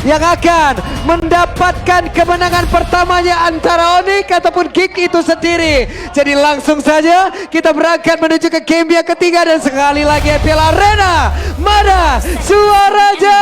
yang akan mendapatkan kemenangan pertamanya antara Onyx ataupun Geek itu sendiri. Jadi langsung saja kita berangkat menuju ke game yang ketiga dan sekali lagi FPL Arena mana Suaraja.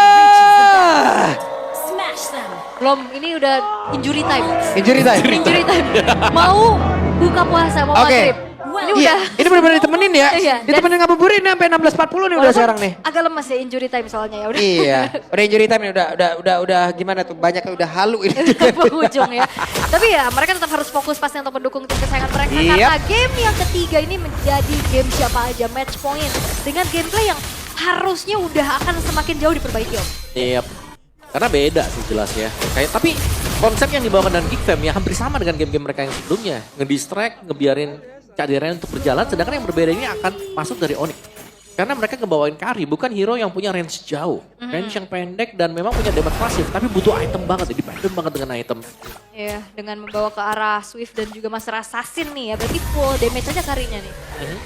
Belum, ini udah injury time. Injury time. Injury time. Mau buka puasa, mau maghrib. Ini Iya, udah. ini benar-benar ditemenin ya. Iya, Ditemenin ngabuburit nih sampai 16.40 nih udah sekarang nih. Agak lemes ya injury time soalnya ya udah. Iya, udah injury time nih udah gimana tuh banyak udah halu ini. Penghujung ya. Tapi ya mereka tetap harus fokus pasti untuk mendukung tim kesayangan mereka karena game yang ketiga ini menjadi game siapa aja match point dengan gameplay yang harusnya udah akan semakin jauh diperbaiki Om. Iya. Karena beda sih jelas ya. Kayak tapi konsep yang dibawakan dan Geek Fam ya hampir sama dengan game-game mereka yang sebelumnya. Ngedistract, ngebiarin keadilan untuk berjalan, sedangkan yang berbeda ini akan masuk dari Onyx. Karena mereka ngebawain carry, bukan hero yang punya range jauh. Range yang pendek dan memang punya damage pasif, tapi butuh item banget, dependent banget dengan item. Ya, dengan membawa ke arah Swift dan juga Master Assassin nih ya, berarti full damage aja carry-nya nih.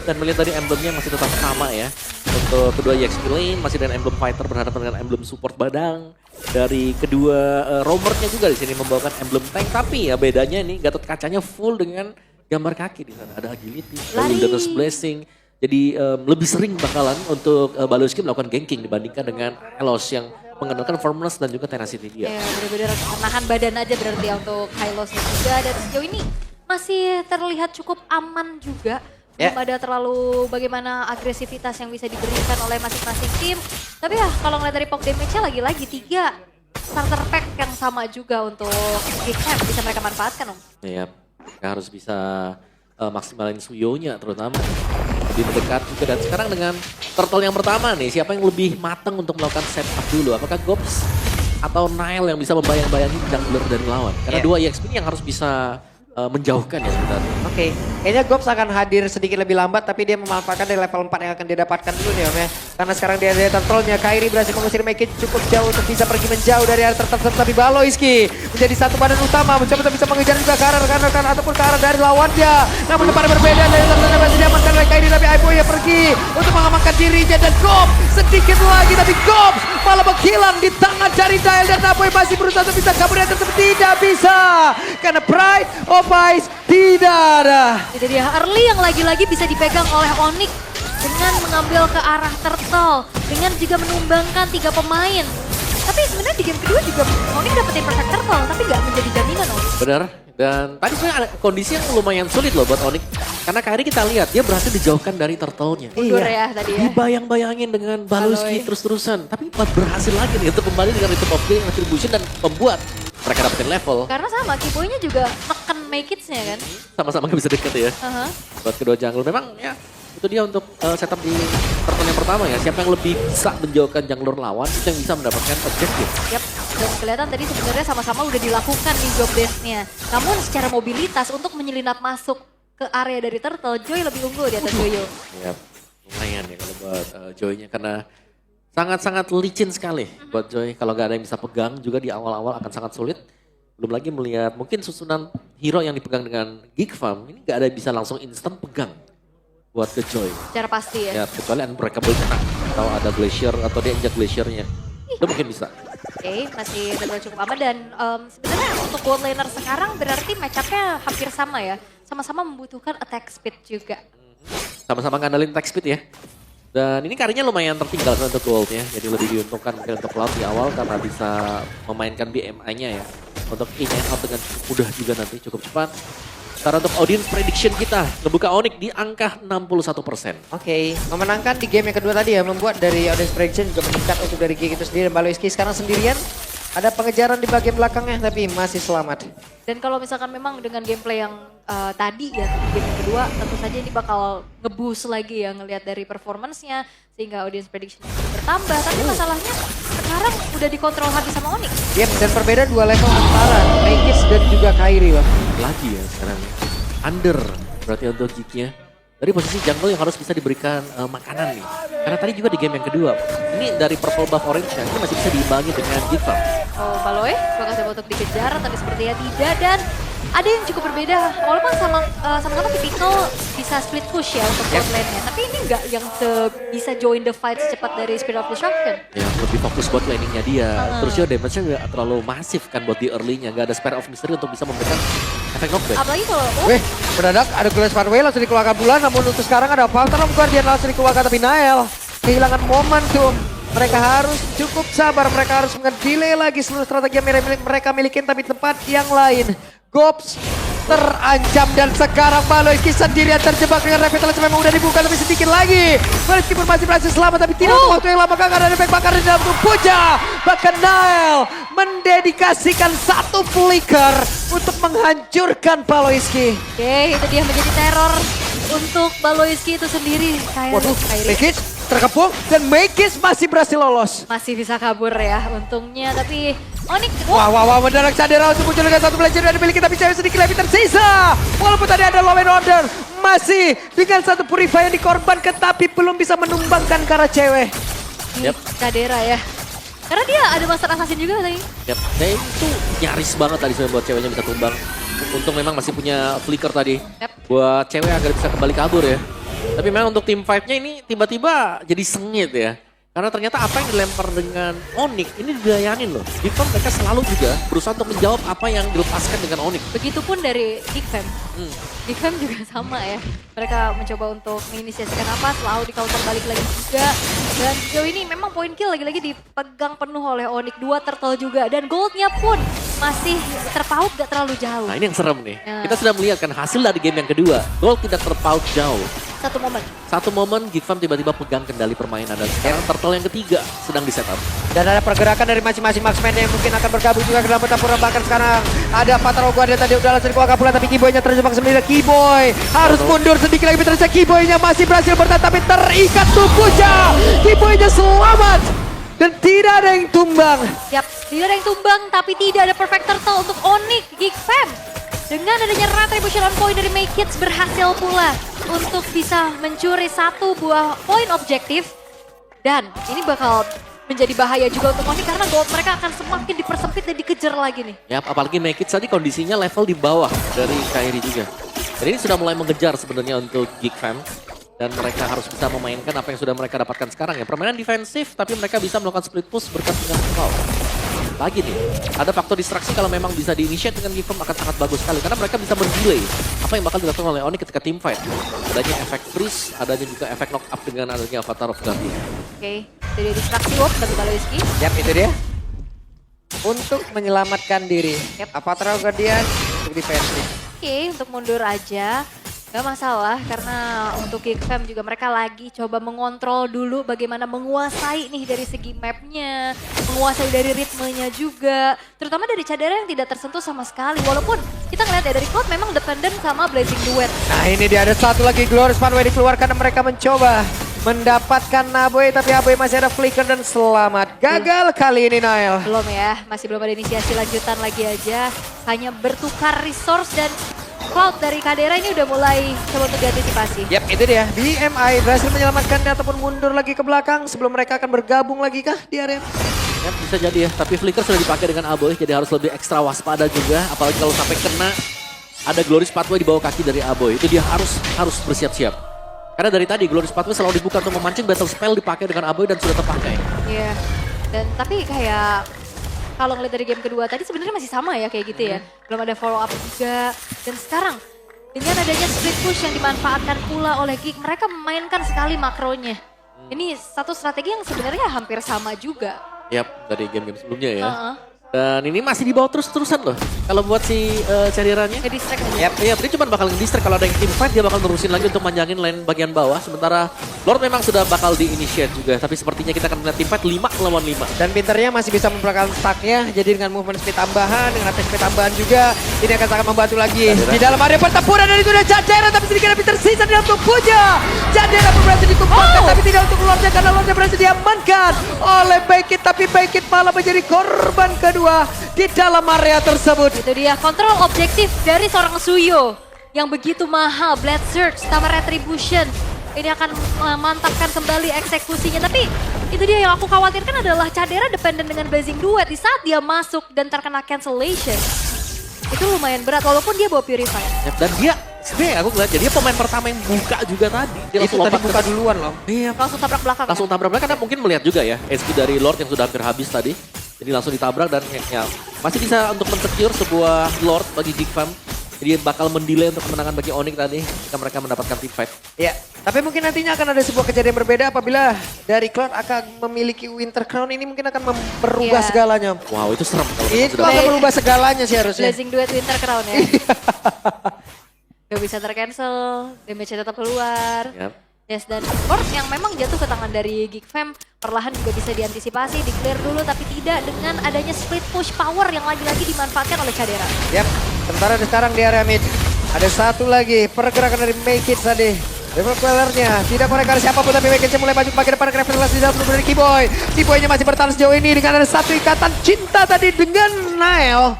Dan melihat tadi emblemnya masih tetap sama ya. Untuk kedua EXP lane, masih dengan emblem fighter berhadapan dengan emblem support badang. Dari kedua roamernya juga di sini membawakan emblem tank, tapi ya bedanya nih Gatot Kacanya full dengan gambar kaki di sana. Ada agility, ada wilderness blessing. Jadi lebih sering bakalan untuk Baloski melakukan ganking dibandingkan dengan Hylos yang mengandalkan firmness dan juga tenacity dia. Ya, benar-benar menahan badan aja berarti ya untuk Hylos juga. Dan sejauh ini masih terlihat cukup aman juga. Belum ada terlalu bagaimana agresivitas yang bisa diberikan oleh masing-masing tim. Tapi ya kalau ngeliat dari pop damage-nya lagi-lagi 3 starter pack yang sama juga untuk Geek Fam bisa mereka manfaatkan Om. Iya, mereka harus bisa maksimalin Suyonya terutama. Lebih mendekat juga dan sekarang dengan turtle yang pertama nih, siapa yang lebih matang untuk melakukan setup dulu? Apakah Gops atau Nile yang bisa membayang-bayangi jungler dari lawan? Karena dua EXP ini yang harus bisa menjauhkan ya sebenarnya. Oke, kayaknya Gops akan hadir sedikit lebih lambat tapi dia memanfaatkan dari level 4 yang akan dia dapatkan dulu nih Om ya. Karena sekarang dia ada turtle-nya, Kairi berhasil mengusir Make cukup jauh untuk bisa pergi menjauh dari area turtle tapi Baloiski menjadi satu badan utama mencoba untuk bisa mengejar juga ke arah rekan-rekan ataupun ke arah dari lawannya. Namun tempat berbeda dari turtle-nya masih diamankan oleh Kairi tapi Aibo ya pergi untuk mengamankan dirinya dan Gops sedikit lagi tapi Gops malah menghilang di tangan dari Dial dan Apoy masih berusaha untuk bisa kabur dan tetap tidak bisa karena Pride of Ice tidak ada. Itu dia early yang lagi-lagi bisa dipegang oleh Onyx dengan mengambil ke arah turtle, dengan juga menumbangkan 3 pemain. Tapi sebenarnya di game kedua juga Onyx dapetin perfect turtle, tapi nggak menjadi jaminan Om. Benar. Dan tadi sebenarnya ada kondisi yang lumayan sulit loh buat Onyx. Karena Kairi kita lihat dia berhasil dijauhkan dari turtle-nya. Mundur ya tadi ya. Dibayang-bayangin dengan Baloski terus-terusan. Tapi berhasil lagi nih untuk kembali dengan Rhythm of Game, Retribution dan membuat mereka dapetin level. Karena sama Kiboy-nya juga neken make it-nya kan. Sama-sama gak bisa deket ya. Buat kedua jungle memang ya itu dia untuk setup di turtle yang pertama ya. Siapa yang lebih bisa menjauhkan jungler lawan itu yang bisa mendapatkan objektif. Yap, dan kelihatan tadi sebenarnya sama-sama udah dilakukan di job desk-nya. Namun secara mobilitas untuk menyelinap masuk ke area dari turtle, Joy lebih unggul di atas Yoyo. Ya, lumayan ya kalau buat Joy-nya karena sangat-sangat licin sekali buat Joy. Kalau nggak ada yang bisa pegang juga di awal-awal akan sangat sulit. Belum lagi melihat mungkin susunan hero yang dipegang dengan Geek Farm ini nggak ada yang bisa langsung instan pegang buat ke Joy. Secara pasti ya. Ya kecuali Unbreakable kena atau ada Glacier atau dia injak Glaciernya. Itu mungkin bisa. Oke, masih terlalu cukup aman dan sebenarnya untuk gold laner sekarang berarti match-up-nya hampir sama ya. Sama-sama membutuhkan attack speed juga. Sama-sama ngandalin attack speed ya. Dan ini karirnya lumayan tertinggal untuk gold ya. Jadi lebih diuntungkan mungkin untuk Cloud di awal karena bisa memainkan BMI-nya ya. Untuk in and out dengan cukup mudah juga nanti, cukup cepat. Sekarang untuk audience prediction kita, ngebuka Onyx di angka 61%. Oke, memenangkan di game yang kedua tadi ya, membuat dari audience prediction juga meningkat untuk dari Geek itu sendiri. Dan Baloiski sekarang sendirian, ada pengejaran di bagian belakangnya tapi masih selamat. Dan kalau misalkan memang dengan gameplay yang tadi ya, di game yang kedua, tentu saja ini bakal nge-boost lagi ya ngelihat dari performance-nya sehingga audience prediction bertambah. Tapi masalahnya sekarang udah dikontrol habis sama Onyx. Yep, dan berbeda dua level antara Maekis dan juga Kairi Bang. Lagi ya sekarang under berarti untuk Geek-nya. Dari posisi jungle yang harus bisa diberikan makanan nih. Karena tadi juga di game yang kedua, ini dari purple buff orange-nya, ini masih bisa diimbangi dengan Geek Farm. Oh, Baloy bakal coba untuk dikejar tapi sepertinya tidak dan ada yang cukup berbeda. Walaupun sama-sama tipikal bisa split push ya untuk bot lane-nya. Tapi ini nggak yang bisa join the fight secepat dari Spirit of Destruction. Ya, lebih fokus buat laning-nya dia. Terus juga damage-nya nggak terlalu masif kan buat di early-nya. Nggak ada Spare of Mystery untuk bisa memberikan efek knockback. Apalagi kalau Wih, mendadak ada Glass Pathway langsung dikeluarkan bulan, namun untuk sekarang ada Phantom of Guardian langsung dikeluarkan, tapi Nael kehilangan momentum. Mereka harus cukup sabar, mereka harus nge-delay lagi seluruh strategi yang mereka milikin, tapi tempat yang lain. Gops terancam dan sekarang Baloyski sendirian terjebak dengan revitalisasi memang udah dibuka tapi sedikit lagi. Meskipun masih berhasil selamat tapi tidak untuk waktu yang lama karena ada efek bakar di dalam tubuh Puja. Bahkan Nael mendedikasikan satu flicker untuk menghancurkan Baloyski. Oke, itu dia menjadi teror untuk Baloyski itu sendiri. Waduh, Kairi Mekis terkepung dan Mekis masih berhasil lolos. masih bisa kabur ya untungnya, tapi Onyx Wah, mendadak Cadera untuk muncul dengan satu belajar yang dimiliki tapi cewek sedikit lebih tersisa. Walaupun tadi ada Law and Order, masih dengan satu Purify yang dikorbankan tapi belum bisa menumbangkan karena cewek. Yep. Cadera ya. Karena dia ada Master Assassin juga tadi. Yap, dan itu nyaris banget tadi sebenarnya buat ceweknya bisa tumbang. Untung memang masih punya flicker tadi. Yap. Buat cewek agar bisa kembali kabur ya. Tapi memang untuk tim fight-nya ini tiba-tiba jadi sengit ya. Karena ternyata apa yang dilempar dengan Onyx ini dilayanin loh. Di front mereka selalu juga berusaha untuk menjawab apa yang dilepaskan dengan Onyx. Begitupun dari Geekfam. Geekfam juga sama ya. Mereka mencoba untuk menginisiasikan apa, selalu di counter balik lagi juga. Dan sejauh ini memang point kill lagi-lagi dipegang penuh oleh Onyx. 2 turtle juga. Dan goldnya pun masih terpaut gak terlalu jauh. Nah ini yang serem nih. Ya. Kita sudah melihat kan hasil dari game yang kedua. Gold tidak terpaut jauh. Satu momen Geekfam tiba-tiba pegang kendali permainan. Dan sekarang turtle yang ketiga sedang di setup. Dan ada pergerakan dari masing-masing marksman yang mungkin akan bergabung juga ke dalam pertempuran. Bahkan sekarang ada Fatal Guardian tadi udah langsung dikeluarkan pula tapi Keyboy-nya terjebak sendiri. Keyboy harus mundur sedikit lagi terus. Keyboy-nya masih berhasil bertahan tapi terikat tubuhnya. Keyboy-nya selamat dan tidak ada yang tumbang. Yap, tidak ada yang tumbang tapi tidak ada perfect turtle untuk Onyx Geekfam. Dengan adanya retribution on point dari Make Kids berhasil pula untuk bisa mencuri satu buah poin objektif. Dan ini bakal menjadi bahaya juga untuk Onyx karena gold mereka akan semakin dipersempit dan dikejar lagi nih. Ya, apalagi Make It tadi kondisinya level di bawah dari Kairi juga. Dan ini sudah mulai mengejar sebenarnya untuk Geekfam. Dan mereka harus bisa memainkan apa yang sudah mereka dapatkan sekarang ya. Permainan defensif tapi mereka bisa melakukan split push berkat dengan Cloud. Lagi nih, ada faktor distraksi kalau memang bisa di-initiate dengan Geekfam akan sangat bagus sekali. Karena mereka bisa mendelay apa yang bakal dilakukan oleh Onyx ketika team fight. Adanya efek freeze, adanya juga efek knock up dengan adanya Avatar of Guardian. Oke, jadi distraksi Wop dari Baloyski. Yap, itu dia. Untuk menyelamatkan diri. Avatar Guardian untuk defensif. Oke, untuk mundur aja. Gak masalah karena untuk Geekfam juga mereka lagi coba mengontrol dulu bagaimana menguasai nih dari segi mapnya, menguasai dari ritmenya juga. Terutama dari Cadera yang tidak tersentuh sama sekali. Walaupun kita ngeliat ya dari Cloud memang dependent sama Blazing Duet. Nah ini dia ada satu lagi Glorious Pathway dikeluarkan dan mereka mencoba mendapatkan Naboy tapi Aboy masih ada flicker dan selamat. Gagal kali ini Nael. Belum ya, masih belum ada inisiasi lanjutan lagi aja. Hanya bertukar resource dan Cloud dari Cadera ini udah mulai coba untuk diantisipasi. Yap, itu dia. BMI berhasil menyelamatkan ataupun mundur lagi ke belakang sebelum mereka akan bergabung lagi kah di area? Ya bisa jadi ya, tapi flicker sudah dipakai dengan Aboy jadi harus lebih ekstra waspada juga. Apalagi kalau sampai kena ada Glorious Pathway di bawah kaki dari Aboy. Itu dia harus bersiap-siap. Karena dari tadi Glorious Pathway selalu dibuka untuk memancing battle spell dipakai dengan Aboy dan sudah terpakai. Iya, dan tapi kayak kalau ngeliat dari game kedua tadi sebenarnya masih sama ya kayak gitu ya. Belum ada follow up juga. Dan sekarang dengan adanya split push yang dimanfaatkan pula oleh Geek, mereka memainkan sekali makronya. Ini satu strategi yang sebenarnya hampir sama juga. Yap, dari game-game sebelumnya ya. Dan ini masih dibawa terus-terusan loh. Kalau buat si Cadera-nya. Nge-distract aja. Yap, dia cuma bakal nge-distract. Kalau ada yang team fight dia bakal terusin lagi untuk manjangin lane bagian bawah. Sementara Lord memang sudah bakal di-initiate juga. Tapi sepertinya kita akan melihat team fight 5 lawan 5. Dan pinternya masih bisa memperolehkan stacknya. Jadi dengan movement speed tambahan, dengan attack speed tambahan juga. Ini akan sangat membantu lagi. Di dalam area pertempuran dan itu ada Cadera. Tapi sedikit lebih tersisa di dalam tubuhnya. Cadera berhasil ditumpahkan tapi tidak untuk Lordnya. Karena Lordnya berhasil diamankan oleh Baekit. Tapi Baekit malah menjadi korban kedua di dalam area tersebut. Itu dia kontrol objektif dari seorang Suyo yang begitu mahal. Blade Surge sama Retribution. Ini akan memantapkan kembali eksekusinya. Tapi itu dia yang aku khawatirkan adalah Cadera dependent dengan Blazing Duet di saat dia masuk dan terkena cancellation. Itu lumayan berat walaupun dia bawa Purify. Ya, dan dia sebenarnya aku ngeliat dia pemain pertama yang buka juga tadi. Dia Itu tadi buka duluan loh. Iya, Langsung tabrak belakang. langsung tabrak belakang karena mungkin melihat juga ya HP dari Lord yang sudah hampir habis tadi. Jadi langsung ditabrak dan ya masih bisa untuk men-secure sebuah Lord bagi Gigfam. Jadi bakal mendelay untuk kemenangan bagi Onyx tadi jika mereka mendapatkan team fight. Ya, tapi mungkin nantinya akan ada sebuah kejadian berbeda apabila dari Cloud akan memiliki Winter Crown ini mungkin akan merubah Iya. segalanya. Wow, itu serem kalau memang Itu sudah akan merubah segalanya sih harusnya. Blazing Duet Winter Crown ya. Gak bisa tercancel, damage-nya tetap keluar. Yap. Yes, dan Lord yang memang jatuh ke tangan dari Gigfam perlahan juga bisa diantisipasi, di-clear dulu tapi tidak dengan adanya split push power yang lagi-lagi dimanfaatkan oleh Cadera. Yap, sementara sekarang di area mid. Ada satu lagi pergerakan dari Make It tadi. Developernya tidak konek arah siapapun tapi Make It mulai maju bagian depan Revelasi dalam dari Keyboy. Keyboy-nya masih bertahan sejauh ini dengan ada satu ikatan cinta tadi dengan Nile.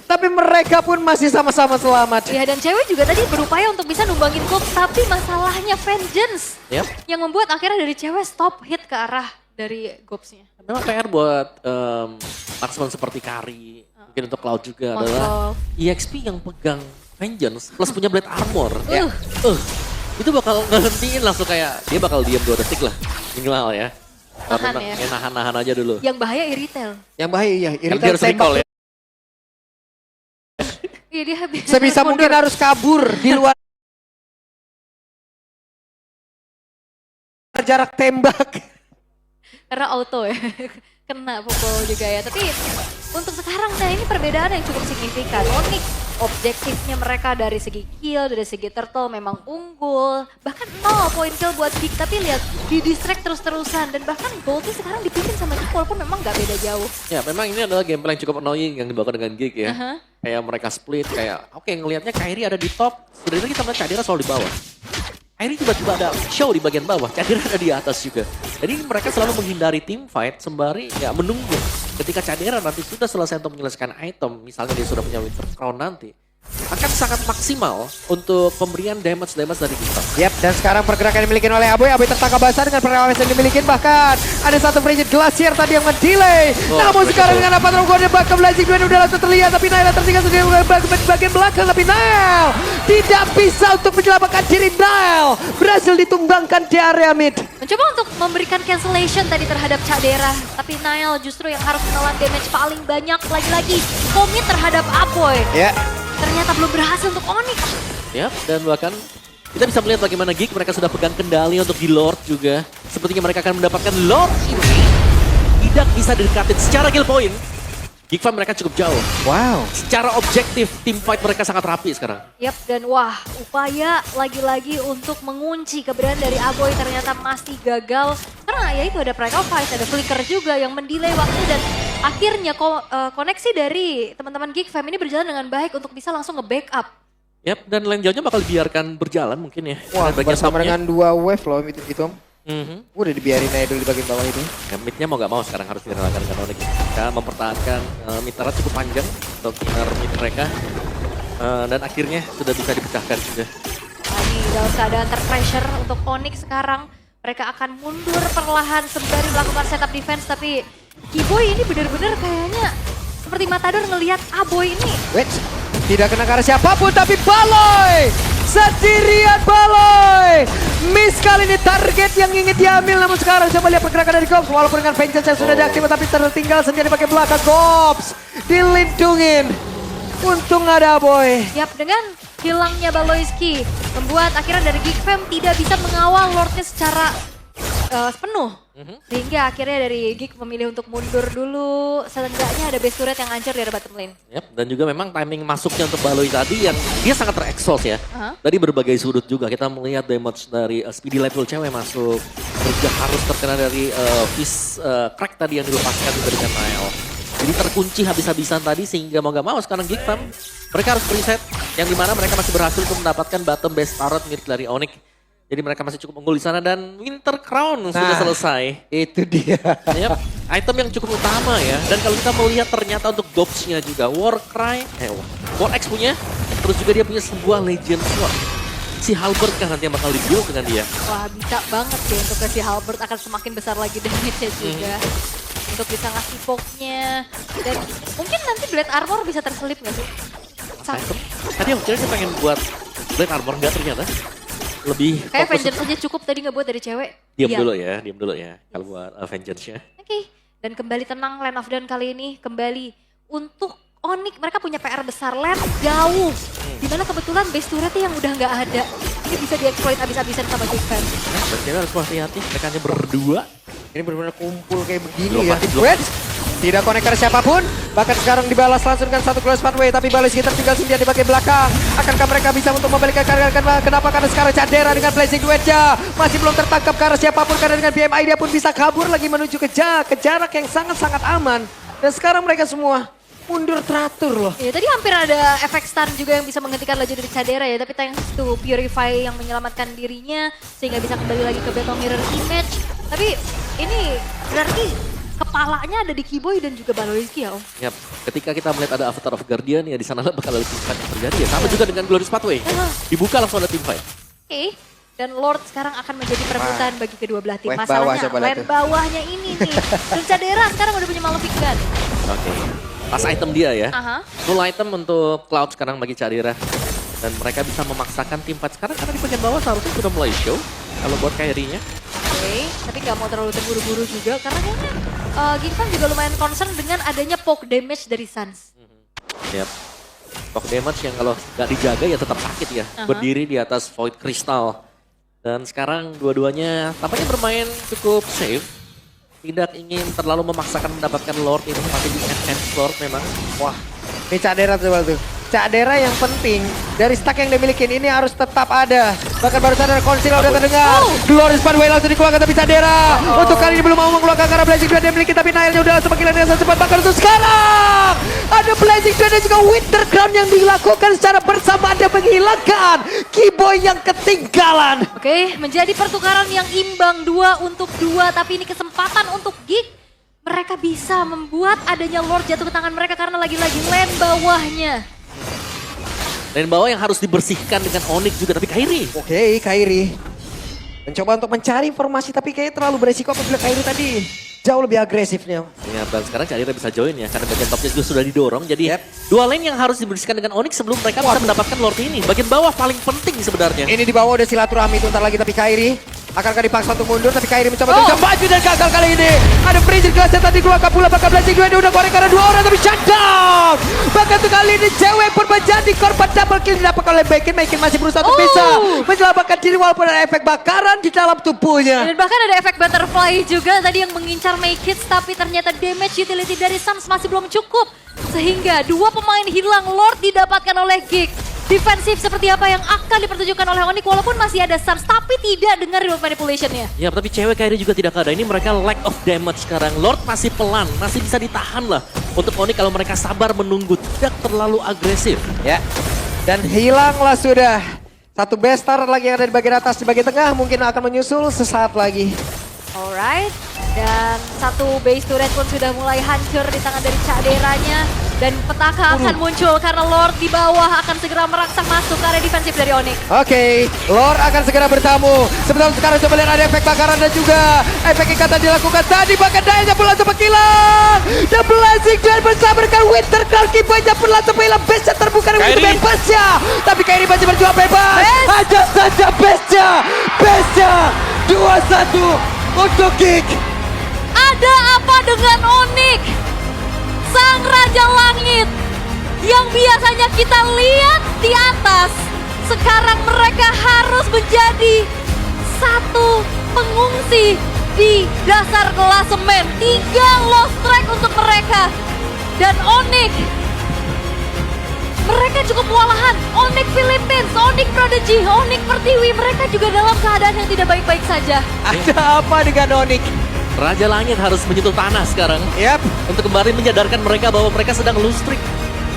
Tapi mereka pun masih sama-sama selamat. Ya, dan cewek juga tadi berupaya untuk bisa numbangin Gops, tapi masalahnya Vengeance Yap. yang membuat akhirnya dari cewek stop hit ke arah dari Gopsnya. Memang PR buat marksman seperti Kari, mungkin untuk Cloud juga Moskov. adalah EXP yang pegang Vengeance plus punya Blade Armor. Uh. Itu bakal ngehentiin langsung kayak dia bakal diam 2 detik lah minimal ya. Nahan Karena ya. nahan-nahan aja dulu. Yang bahaya Iritel. Yang bahaya iya, Kan Iritel dia harus recall ya. Iya, dia Sebisa mungkin harus kabur di luar jarak tembak. karena auto ya. Kena pukul juga ya. Tapi untuk sekarang nah ini perbedaan yang cukup signifikan. Onyx objektifnya mereka dari segi kill, dari segi turtle memang unggul. Bahkan 0 poin kill buat Geek. Tapi lihat di distract terus-terusan. Dan bahkan goldnya sekarang dipimpin sama Geek walaupun memang gak beda jauh. Ya memang ini adalah gameplay yang cukup annoying yang dibawakan dengan Geek ya. Aha. Kayak mereka split, kayak oke ngelihatnya Kairi ada di top, sebenarnya kita melihat Cadera selalu di bawah. Kairi tiba-tiba ada show di bagian bawah, Cadera ada di atas juga. Jadi mereka selalu menghindari team fight sembari ya menunggu ketika Cadera nanti sudah selesai untuk menyelesaikan item, misalnya dia sudah punya Winter Crown nanti, akan sangat maksimal untuk pemberian damage dari kita. Yap, dan sekarang pergerakan yang dimiliki oleh Aboy. Aboy tertangkap basah dengan perlawanan yang dimiliki. Bahkan ada satu Frigid Glacier tadi yang mendelay. Oh, Namun Frigid sekarang Glacier. dengan apa Drogode bakal Blazing Duel udah langsung terlihat. Tapi Nail tertinggal sendiri bagian belakang. Tapi Nail tidak bisa untuk menyelamatkan diri. Nail berhasil ditumbangkan di area mid. Mencoba untuk memberikan cancellation tadi terhadap Cadera. Tapi Nile justru yang harus menelan damage paling banyak. Lagi-lagi komit terhadap Aboy. Ya, Ternyata belum berhasil untuk Onyx. Ya, dan bahkan kita bisa melihat bagaimana Geek mereka sudah pegang kendali untuk di Lord juga. Sepertinya mereka akan mendapatkan Lord ini tidak bisa didekatin secara kill point. Geekfam mereka cukup jauh. wow. Secara objektif tim fight mereka sangat rapi sekarang. Yap, dan wah upaya lagi-lagi untuk mengunci keberadaan dari Aboy ternyata masih gagal. Karena ya itu ada Pride of Fight, ada Flicker juga yang mendelay waktu dan akhirnya koneksi dari teman-teman Geekfam ini berjalan dengan baik untuk bisa langsung nge-backup. Yap, dan lane jauhnya bakal dibiarkan berjalan mungkin ya. Wah, Dari bagian bersama topnya. dengan 2 wave loh itu. Mhm. Udah dibiarin aja dulu di bagian bawah itu. Ya, midnya mau gak mau sekarang harus direlakan dengan Onyx. Mereka mempertahankan mid turret cukup panjang untuk inner mid mereka. Dan akhirnya sudah bisa dipecahkan juga. Ini dalam keadaan terpressure untuk Onyx sekarang. Mereka akan mundur perlahan sembari melakukan setup defense. Tapi Keyboy ini benar-benar kayaknya seperti Matador ngelihat Aboy ini. Wait, tidak kena ke arah siapapun tapi Baloy! Sendirian Baloy! Miss kali ini target yang ingin diambil namun sekarang coba lihat pergerakan dari Gops. Walaupun dengan Vengeance yang sudah diaktifkan tapi tertinggal sendiri pakai belakang Gops. Dilindungin. Untung ada Boy. Yap, dengan hilangnya Baloyski membuat akhirnya dari Geekfam tidak bisa mengawal Lordnya secara penuh. Sehingga akhirnya dari Geek memilih untuk mundur dulu. Seenggaknya ada base turret yang hancur dari bottom lane. Yap, dan juga memang timing masuknya untuk Baloy tadi yang dia sangat tereksos ya. Aha. Dari berbagai sudut juga kita melihat damage dari speedy level cewek masuk. Juga harus terkena dari fist crack tadi yang dilepaskan diberikan Nile. Jadi terkunci habis-habisan tadi sehingga mau gak mau sekarang Geekfam mereka harus preset yang dimana mereka masih berhasil untuk mendapatkan bottom base turret milik dari Onyx. Jadi mereka masih cukup unggul di sana dan Winter Crown sudah selesai. Itu dia. Yap, item yang cukup utama ya. Dan kalau kita melihat ternyata untuk Gobs-nya juga Warcry, War X punya, terus juga dia punya sebuah Legend Sword. Si Halberd kan nanti yang bakal di-build dengan dia. Wah, bisa banget ya untuk si Halberd akan semakin besar lagi damage-nya juga. Untuk bisa ngasih poke-nya. Dan mungkin nanti Blade Armor bisa terselip gak sih? maksa. Tadi aku kira dia pengen buat Blade Armor, enggak ternyata. Lebih Kayak fokus. Vengeance saja cukup tadi nggak buat dari cewek. Diam Iya. dulu ya. Kalau buat Vengeance-nya. Oke, dan kembali tenang Land of Dawn kali ini kembali untuk Onyx. Mereka punya PR besar, land jauh. Dimana kebetulan base turretnya yang udah nggak ada. Ini bisa dieksploit abis-abisan sama Japan. Berarti harus hati-hati, mereka hanya berdua. Ini benar-benar kumpul kayak begini Belum ya. mati, belum. Wait, tidak konektor siapapun. Bahkan sekarang dibalas langsung dengan satu close pathway. Tapi Baloyski tertinggal sendiri di bagian belakang. Akankah mereka bisa untuk membalikan karya? Kenapa? Karena sekarang Cadera dengan Blazing Duetnya masih belum tertangkap karena siapapun. Karena dengan BMI dia pun bisa kabur lagi menuju ke jarak yang sangat-sangat aman. Dan sekarang mereka semua mundur teratur loh. Ya, tadi hampir ada efek stun juga yang bisa menghentikan laju dari Cadera ya. Tapi thanks to Purify yang menyelamatkan dirinya sehingga bisa kembali lagi ke Battle Mirror Image. Tapi ini berarti kepalanya ada di Keyboy dan juga Baloyski ya Om. Yap, ketika kita melihat ada Avatar of Guardian ya di sana bakal ada team fight yang terjadi ya. Sama juga dengan Glorious Pathway. Dibuka langsung ada team fight. Oke, dan Lord sekarang akan menjadi perebutan bagi kedua belah tim. Wave bawah Masalahnya coba lihat lane tuh. bawahnya ini nih. Dan Cadera sekarang udah punya Malefic Gun. Oke. Pas item dia ya. Aha. Full item untuk Cloud sekarang bagi Cadera. Dan mereka bisa memaksakan tim fight sekarang karena di bagian bawah seharusnya sudah mulai show. Kalau buat Kairi-nya. Oke, tapi nggak mau terlalu terburu-buru juga karena kayaknya Gintan juga lumayan concern dengan adanya poke damage dari Suns. Yap. Poke damage yang kalau nggak dijaga ya tetap sakit ya. Berdiri di atas Void Crystal. Dan sekarang dua-duanya tampaknya bermain cukup safe. Tidak ingin terlalu memaksakan mendapatkan Lord ini. Tapi di enhance Lord memang. Wah, ini Cadera coba tuh. Cadera yang penting dari stack yang dimiliki ini harus tetap ada. Bahkan baru sadar Konsil udah terdengar. Glorious Pathway langsung dikeluarkan tapi Cadera untuk kali ini belum mau mengeluarkan karena Blazing Duet dia miliki tapi Nailnya udah langsung panggilan dengan cepat. Bahkan untuk sekarang ada Blazing Duet dan juga Winter Crown yang dilakukan secara bersamaan dan menghilangkan Keyboy yang ketinggalan. Oke, menjadi pertukaran yang imbang 2 untuk 2 tapi ini kesempatan untuk Geek. Mereka bisa membuat adanya Lord jatuh ke tangan mereka karena lagi-lagi lane bawahnya. Dan bawah yang harus dibersihkan dengan Onyx juga. Tapi Kairi. Oke, Kairi mencoba untuk mencari informasi tapi kayaknya terlalu beresiko apabila Kairi tadi jauh lebih agresifnya. Ya, dan sekarang Cadera bisa join ya. Karena bagian topnya juga sudah didorong. Jadi Yep. dua lane yang harus dibersihkan dengan Onyx sebelum mereka bisa mendapatkan Lord ini. Bagian bawah paling penting sebenarnya. Ini di bawah udah silaturahmi itu ntar lagi tapi Kairi akankah dipaksa untuk mundur tapi Kairi mencoba untuk maju dan gagal kali ini. Ada freezer gelas yang tadi keluar pula bakal Blazing Duet dia udah goreng karena 2 orang tapi shutdown. Bahkan tuh kali ini cewek pun menjadi korban double kill didapatkan oleh Mekin. Mekin masih berusaha untuk bisa menyelamatkan diri walaupun ada efek bakaran di dalam tubuhnya. Dan bahkan ada efek butterfly juga tadi yang mengincar Make Hits tapi ternyata damage utility dari Suns masih belum cukup. Sehingga 2 pemain hilang, Lord didapatkan oleh Geek. Defensif seperti apa yang akan dipertunjukkan oleh Onyx walaupun masih ada Suns tapi tidak dengan remote manipulation-nya. Ya, tapi cewek Kairi juga tidak ada. Ini mereka lack of damage sekarang. Lord masih pelan, masih bisa ditahan lah. Untuk Onyx kalau mereka sabar menunggu, tidak terlalu agresif. Ya, dan hilanglah sudah. Satu bestar lagi yang ada di bagian atas, di bagian tengah mungkin akan menyusul sesaat lagi. Alright, dan satu base turret pun sudah mulai hancur di tangan dari Caderanya. Dan petaka akan muncul karena Lord di bawah akan segera merangsang masuk ke area defensif dari Onyx. Oke, Lord akan segera bertamu. Sebentar sekarang coba lihat ada efek bakaran dan juga efek ikatan dilakukan tadi. Bahkan dayanya pun langsung menghilang. The Blazing Duet bersabarkan Winter Crown. Keyboy-nya pun langsung menghilang. Base-nya terbuka dengan Kairi. bebasnya. Tapi Kairi masih berjuang bebas. Ada saja base-nya. Base-nya 2-1 untuk Geek. Ada apa dengan Onyx? Sang Raja Langit yang biasanya kita lihat di atas, sekarang mereka harus menjadi satu pengungsi di dasar klasemen. 3 lost track untuk mereka. Dan Onyx, mereka cukup kewalahan. Onyx Philippines, Onyx Prodigy, Onyx Pertiwi, mereka juga dalam keadaan yang tidak baik-baik saja. Ada apa dengan Onyx? Raja Langit harus menyentuh tanah sekarang. Yap. Untuk kembali menyadarkan mereka bahwa mereka sedang lose streak.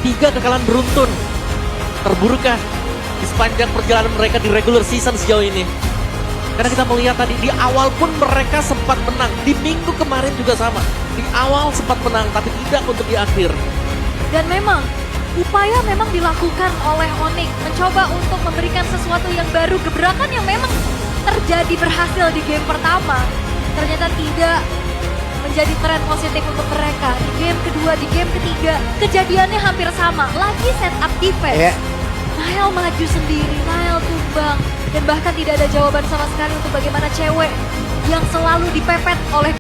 3 kekalahan beruntun. Terburukkah di sepanjang perjalanan mereka di regular season sejauh ini? Karena kita melihat tadi di awal pun mereka sempat menang. Di minggu kemarin juga sama. Di awal sempat menang tapi tidak untuk di akhir. Dan memang upaya memang dilakukan oleh Onyx mencoba untuk memberikan sesuatu yang baru, gebrakan yang memang terjadi berhasil di game pertama ternyata tidak menjadi menjadi tren positif untuk mereka. Di game kedua, di game ketiga, kejadiannya hampir sama. Lagi setup defense. Nile maju sendiri, Nile tumbang. Dan bahkan tidak ada jawaban sama sekali untuk bagaimana cewek yang selalu dipepet oleh